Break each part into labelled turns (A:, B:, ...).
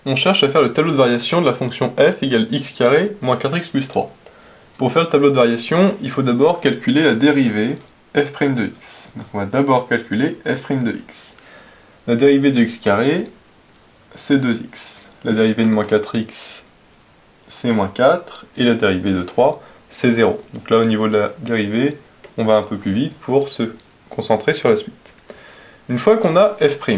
A: on cherche à faire le tableau de variation de la fonction f égale x carré moins 4x plus 3. Pour faire le tableau de variation, il faut d'abord calculer la dérivée f' de x. Donc on va d'abord calculer f' de x. La dérivée de x carré, c'est 2x. La dérivée de moins 4x, c'est moins 4. Et la dérivée de 3, c'est 0. Donc là, au niveau de la dérivée, on va un peu plus vite pour se concentrer sur la suite. Une fois qu'on a f',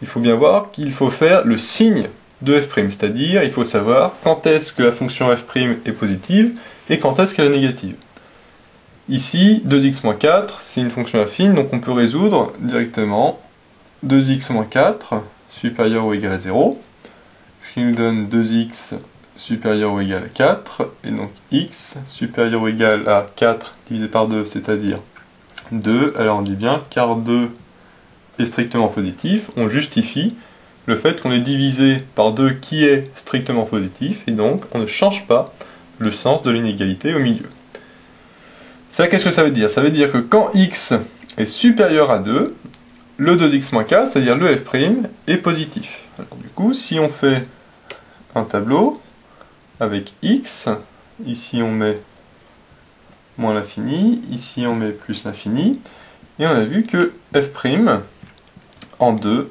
A: il faut bien voir qu'il faut faire le signe de f', c'est-à-dire il faut savoir quand est-ce que la fonction f' est positive et quand est-ce qu'elle est négative. Ici, 2x moins 4, c'est une fonction affine, donc on peut résoudre directement 2x moins 4 supérieur ou égal à 0, ce qui nous donne 2x supérieur ou égal à 4, et donc x supérieur ou égal à 4 divisé par 2, c'est-à-dire 2, alors on dit bien car 2 est strictement positif, on justifie le fait qu'on est divisé par 2 qui est strictement positif, et donc on ne change pas le sens de l'inégalité au milieu. Ça, qu'est-ce que ça veut dire? Ça veut dire que quand x est supérieur à 2, le 2x moins 4, c'est-à-dire le f', est positif. Alors, du coup, si on fait un tableau avec x, ici on met moins l'infini, ici on met plus l'infini, et on a vu que f' en 2,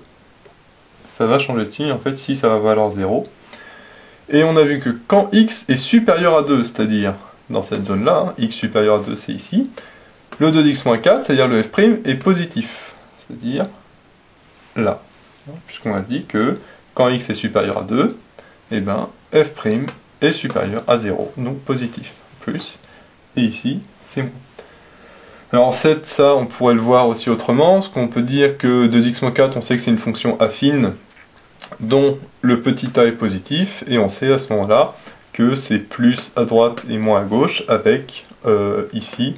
A: ça va changer de signe, en fait, si ça va valoir 0. Et on a vu que quand x est supérieur à 2, c'est-à-dire dans cette zone-là, hein, x supérieur à 2, c'est ici, le 2x moins 4, c'est-à-dire le f' est positif, c'est-à-dire là, puisqu'on a dit que quand x est supérieur à 2, eh ben, f' est supérieur à 0, donc positif, plus, et ici, c'est moins. Alors ça, on pourrait le voir aussi autrement, parce qu'on peut dire que 2x-4, on sait que c'est une fonction affine dont le petit a est positif, et on sait à ce moment-là que c'est plus à droite et moins à gauche, avec ici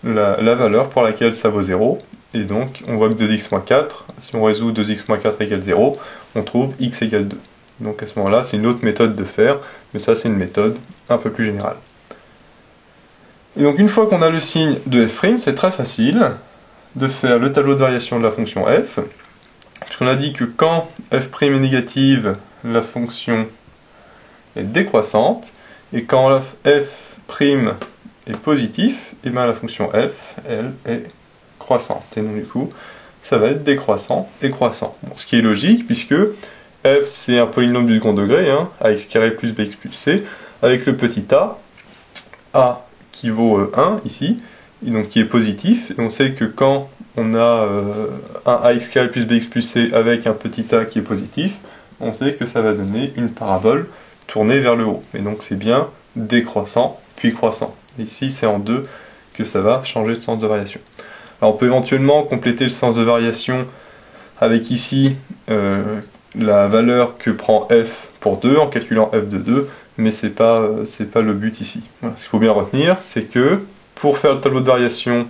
A: la valeur pour laquelle ça vaut 0, et donc on voit que 2x-4, si on résout 2x-4 égale 0, on trouve x égale 2. Donc à ce moment-là, c'est une autre méthode de faire, mais ça c'est une méthode un peu plus générale. Et donc une fois qu'on a le signe de f', c'est très facile de faire le tableau de variation de la fonction f, puisqu'on a dit que quand f' est négative, la fonction est décroissante, et quand f' est positif, et bien la fonction f, elle, est croissante. Et donc du coup, ça va être décroissant et croissant. Bon, ce qui est logique, puisque f c'est un polynôme du second degré, hein, ax carré plus bx plus c, avec le petit a qui vaut 1 ici, et donc qui est positif, et on sait que quand on a un ax carré plus bx plus c avec un petit a qui est positif, on sait que ça va donner une parabole tournée vers le haut, et donc c'est bien décroissant puis croissant. Ici c'est en 2 que ça va changer de sens de variation. Alors on peut éventuellement compléter le sens de variation avec ici la valeur que prend f pour 2 en calculant f de 2, mais c'est pas le but ici. Voilà. Ce qu'il faut bien retenir, c'est que pour faire le tableau de variation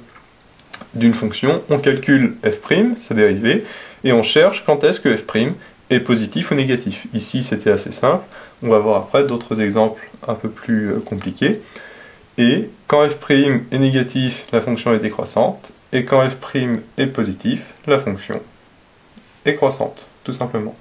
A: d'une fonction, on calcule f', sa dérivée, et on cherche quand est-ce que f' est positif ou négatif. Ici c'était assez simple, on va voir après d'autres exemples un peu plus compliqués. Et quand f' est négatif, la fonction est décroissante, et quand f' est positif, la fonction est croissante, tout simplement.